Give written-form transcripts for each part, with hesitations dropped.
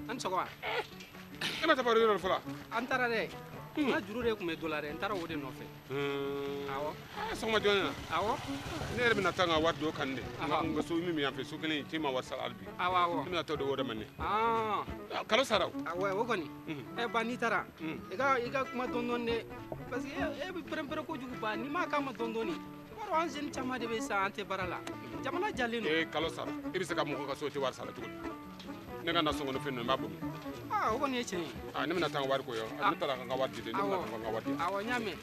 an sɔgɔma e ma taa baro yɔrɔ fɔlɔ an taara dɛ n ka juru de tun bɛ dɔ la dɛ n taara o de nɔfɛ awɔ sɔgɔma jɔn awɔ ne yɛrɛ bɛna taa n ka wari don kan de n ka so min bɛ yan fɛ so kelen ci ma wari sara hali bi awɔ ne bɛna taa don o de ma ne kalo sara o awɔ o kɔni ba n'i taara i ka kuma dɔɔnin dɛ parce que e bɛ pɛrɛn-pɛrɛn kojugu ba n'i m'a k'a ma dɔɔnin i b'a dɔn an jeunes caman de bɛ sa an tɛ baara la jamana jalen don kalo sara i bɛ se ka mɔgɔ ka so tɛ wari sara cogo di ne ka na sɔngɔn fɛn ninnu n b'a bɔ o kɔni ye tiɲɛ ye ne bɛna taa n ka wari ko yɔrɔ ne taara ka n ka wari di de ne bɛna taa n ka wari di awɔ n y'a mɛn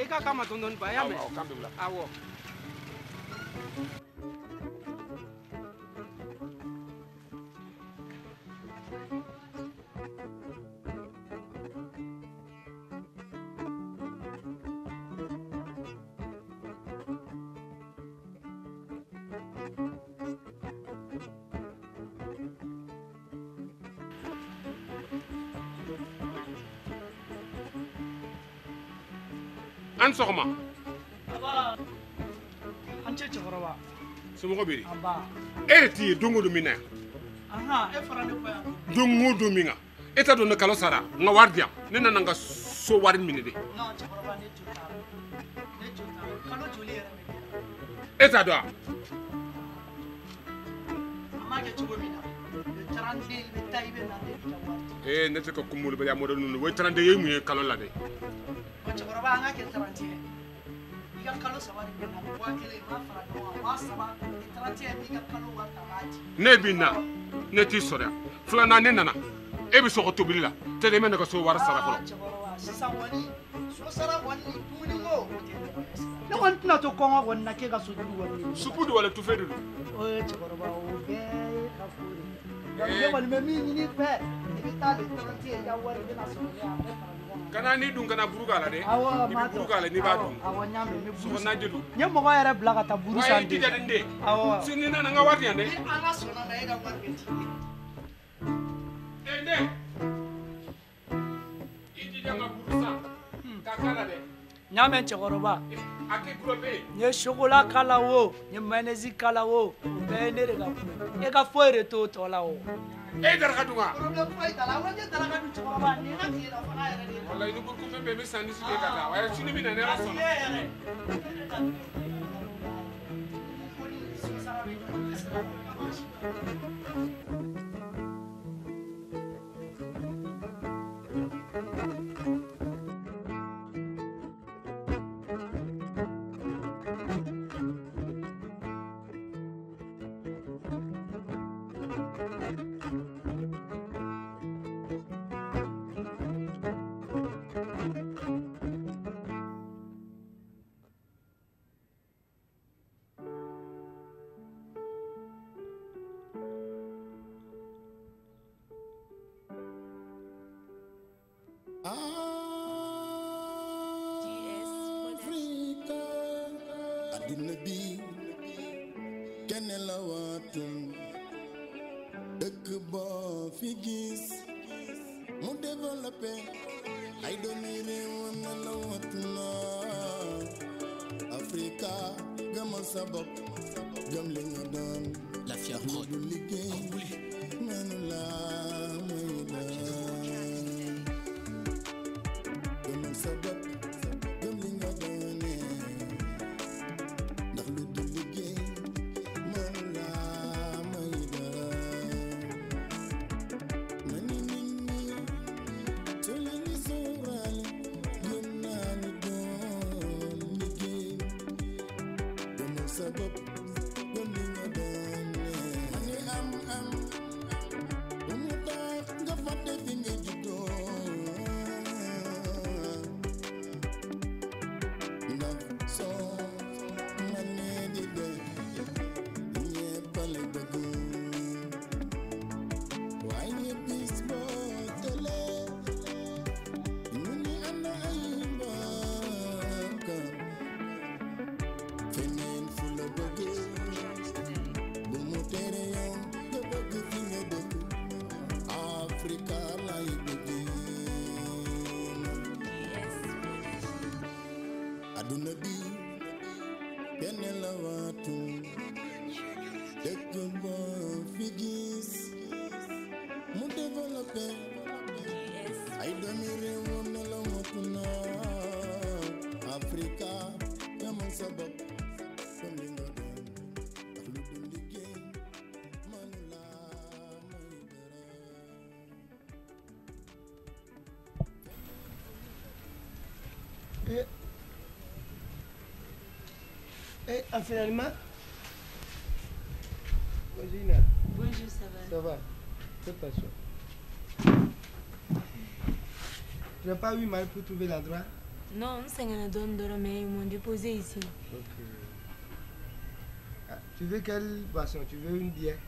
i ka k'a ma dɔɔnin ba i y'a mɛn awɔ kan bɛ wula awɔ an sɔgɔma an cɛ cɛkɔrɔba somɔgɔ bɛ yen aba e yɛrɛ t'i ye don o don min na yan e fara ne kɔ yan don o don min kan e t'a dɔn ne kalo sara n ka wari di yan ne nana n ka so wari minɛ de non cɛkɔrɔba ne jo t'a la kalo joli yɛrɛ bɛ e t'a dɔn wa a m'a kɛ cogo min na le 32 i bɛ taa i bɛ na ne bɛ ka wari di ne tɛ ka kunbolibaliya mɔdɛli ninnu o ye 32 ye mun ye kalo la dɛ cɛkɔrɔba an ka kɛ 31 i ka kalo saba de bɛ na 1000 i b'a fara ɲɔgɔn kan 30 31 n'i ka kalo wari ta b'a di ne bɛ na ne t'i sɔrɔ yan filanan ne nana e bɛ sɔgɔ tobili la tɛ de e bɛ ne ka so wari sara fɔlɔ cɛkɔrɔba sisan kɔni so sara kɔni ni dumuni ko ne kɔni tɛna to kɔngɔ kɔni na k'e ka so juru wari ɲini supu de wale tufe de don o ye cɛkɔrɔba o bɛɛ ye ka ko de ye ne kɔni bɛ min ɲini fɛ i bɛ taa le 31 i ka wari bɛna sɔrɔ ne a bɛ fara ɲɔgɔn kan kana ni dun kana buru k'a la dɛ awɔ i bɛ buru k'a la n'i b'a dun awɔ n y'a mɛn n bɛ buru sɔgɔ najɛ don n ye mɔgɔ yɛrɛ bila ka taa buru wa san i jija nin de awɔ si ni nana n ka wari yan dɛ ni ala sɔnna na e ka wari bɛ di ne i jija n ka buru san k'a k'a la dɛ n y'a mɛn cɛkɔrɔba a k'i kulo bɛ yen n ye chocolat k'a la o n ye mayonnaise k'a la o bɛɛ ye ne de ka kuma e ka foyi de t'o tɔ la o e ye daraka dun wa problème foyi t'a la awɔ n ye daraka dun cɛkɔrɔba nin ye n ka tile fana yɛrɛ de ye walayi ni burukun fɛn bɛɛ bɛ san ni sigi ye ka taa wa sini bɛ na ne ala sɔnna Africa, aduna bi kenn la waatum dëkk boo fi gis mu développé ay doomi réewam na la waatuna Africa gëmal sa bopp gëm li nga doon la fière du liggéey mënu la muy doon gëmal sa bopp gëm li nga doone ndax lu du liggéey mënu la muy doon ma ni nit ñi te li ñu sóoraale gëm naa ni doon liggéey gëmal sa bopp gëm li nga doone ma ni am bu mu tax nga fàtte fi nga juddoo ndax soo mënee di def ñépp la bëgg waaye bis boo tëlee ñu ni am na ay mbokk feneen fu la bëgg bu mu tere yow nga bëgg fi nga dëkk Africa lay bëgg aduna bi benn la waatu dëkk boo fi gis mu be ay doomi réew moom ne la motu na Afrika yamal sa bopp comme li nga doon ndax lu dul liggéey manu laa may dara. Et finalement, bonjour Ina. Bonjour, ça va? Ça va? C'est pas chaud. Tu n'as pas eu mal pour trouver l'endroit? Non, c'est un don mais ils m'ont déposé ici. Ok. Ah, tu veux quelle boisson? Tu veux une bière?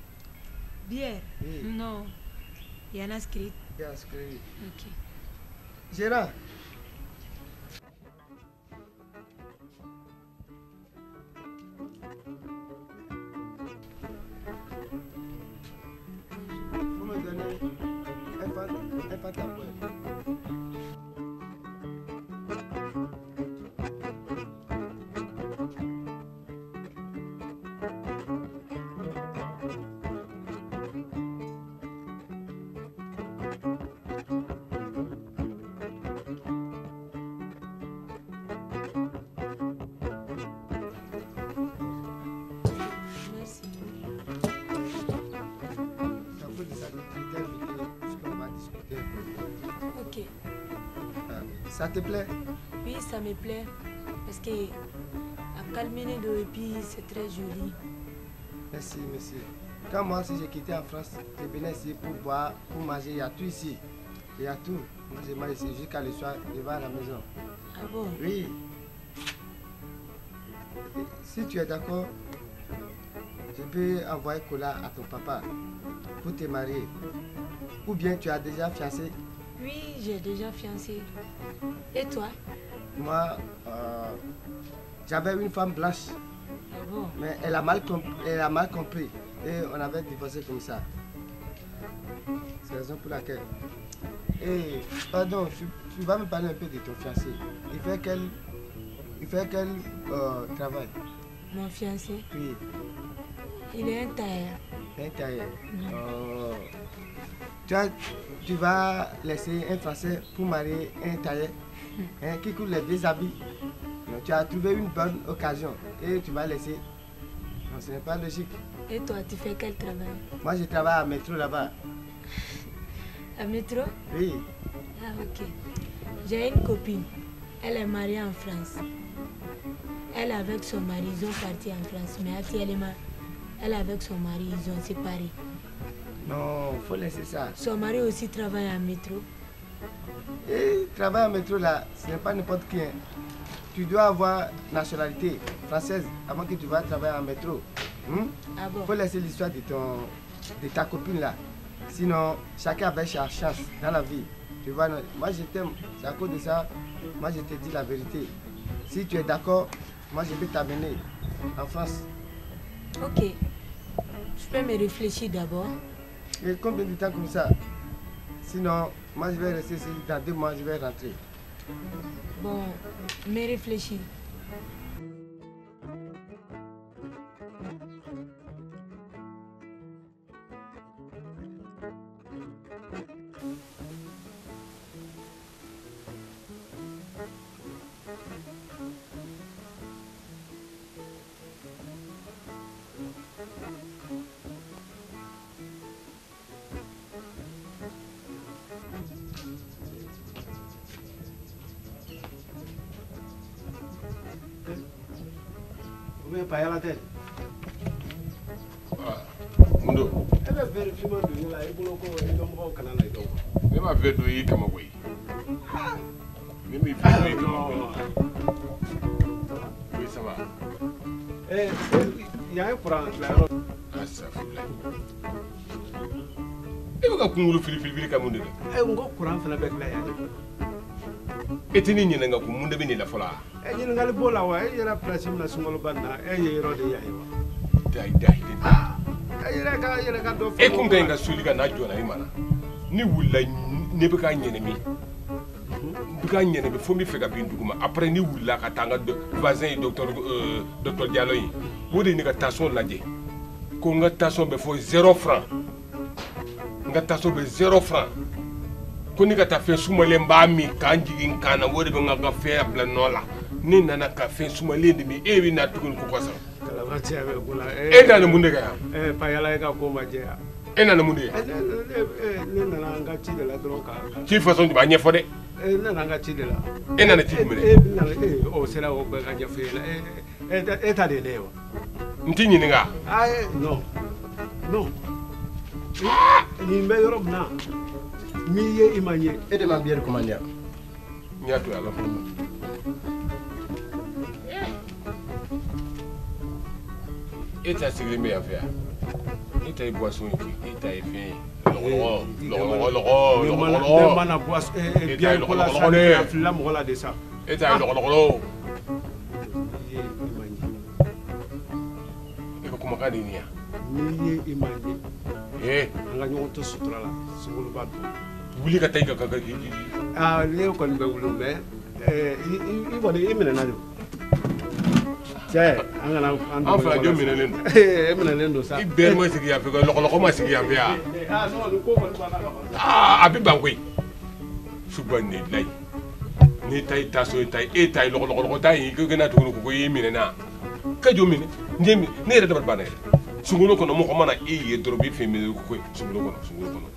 Bière? Oui. Non. Il y en a inscrit. Il y a inscrit. Ok. Gérard. Vous me donnez un fanta à boire. Merci. Ça peut de ça, tu t'es invité puisqu'on va discuter. Ok. Ah, ça te plaît? Oui, ça me plaît. Parce que à Calmene et puis c'est très joli. Merci, monsieur. Quand moi, si j'ai quitté en France, je venais ici pour boire, pour manger. Il y a tout ici. Il y a tout. Moi, je mange ici jusqu'à le soir, je vais à la maison. Ah bon? Oui. Et si tu es d'accord, je peux envoyer Kola à ton papa pour te marier. Ou bien tu as déjà fiancé. Oui, j'ai déjà fiancé. Et toi? Moi, j'avais une femme blanche, Ah bon? mais elle a mal compris. Et on avait divorcé comme ça. C'est la raison pour laquelle. Et pardon, tu vas me parler un peu de ton fiancé. Il fait quel travail? Mon fiancé? Oui, Il est un tailleur. un tailleur. Tu vas laisser un Français pour marier un tailleur qui coule les vieux habits. Non, tu as trouvé une bonne occasion et tu vas laisser. Non, ce n'est pas logique. Et toi, tu fais quel travail? Moi, je travaille à métro là-bas. À métro? Oui. Ah ok. J'ai une copine. Elle est mariée en France. Elle avec son mari, ils ont parti en France. Mais actuellement, elle avec son mari, ils ont séparé. Non, il faut laisser ça. Son mari aussi travaille en métro. Et travailler à métro là, ce n'est pas n'importe qui. Hein. Tu dois avoir nationalité française avant que tu vas travailler en métro. Ah bon? Il faut laisser l'histoire de ta copine là. Sinon, chacun avait sa chance dans la vie. Tu vois, moi je t'aime, c'est à cause de ça. Moi je te dis la vérité. Si tu es d'accord, moi je peux t'amener en France. Ok. Je peux me réfléchir d'abord. Et combien de temps comme ça? Sinon, moi je vais rester ici. Dans 2 mois, je vais rentrer. Bon, me réfléchir. Ou bien pas à la tête. Mundo, Elle va vérifier mon donné là, et pour le coup, il doit me canal là. ne m'a fait douiller comme un oui. Ne m'a fait douiller comme un oui. Oui, ça va. Eh, il y a un courant là. Ah, ça fait là. Et vous avez un fil comme Mundo. Eh, on go courant fait la bec là. Et tu n'es pas comme Mundo Bini la fola. Eh, il y a le bol là, ouais, il y a la place, il y a le sumolo banda, eh, il y a le rodé. Dai, dai, dai. Eh, il y a ka do. E kun ga suli ga na jona imana ni wulla ne be ka nyene mi be ka nyene be fo mi fe ga binduguma après ni wulla ka tanga voisin docteur Diallo yi wodi ni ga tension laje ko nga tension be fo 0 franc nga tension be 0 franc ko ni ka taa fɛn sumalen b'a min k'an jigin kan na o de bɛ n ka fɛn bila nɔ la ne nana ka fɛn sumalen de min e bɛ na tuguni ko kɔsɔn e nana mun de kɛ yan payala e ka ko ma jɛ yan e nana mun de kɛ ne nana an ka ci de la dɔrɔn ka ci façon jumɛn a ɲɛfɔ dɛ ne nana an ka ci de la e nana ci jumɛn e o sera o bɛɛ ka ɲɛfɔ e la e ta de ye ne ye wa n t'i ɲininka non non nin bɛ yɔrɔ min na min ye i ma ɲɛ E de ma bière commandé. n y'a to ala fɔlɔ e ta sigilen bɛ yan fɛ yan e ta ye boisson ye e ta ye fɛn ye lɔgɔlɔgɔ mana boisson bière ko la sa a filila mɔgɔ la de sa e ta ye lɔgɔlɔgɔ e ka kumakan de ye nin yan min ye i ma ɲɛ an ka ɲɔgɔn to sutura la sunguluba don wuli ka taa i ka ne kɔni bɛ wuli mɛ i kɔni i minɛna de cɛ an kana an fila jɔ minɛlen don e minɛlen don sa i bɛɛ ma sigi yan fɛ ka lɔgɔlɔgɔ ma sigi yan fɛ yan a bɛ ban koyi suba ne layi n'i ta i ta so ta e ta ye lɔgɔlɔgɔ ta ye i ka na tuguni ko i minɛna ka jɔ minɛ ne yɛrɛ dabali banna yɛrɛ sunkalo kɔnɔ mɔgɔ mana e ye dɔrɔn b'i fɛ minɛ ko sunkalo kɔnɔ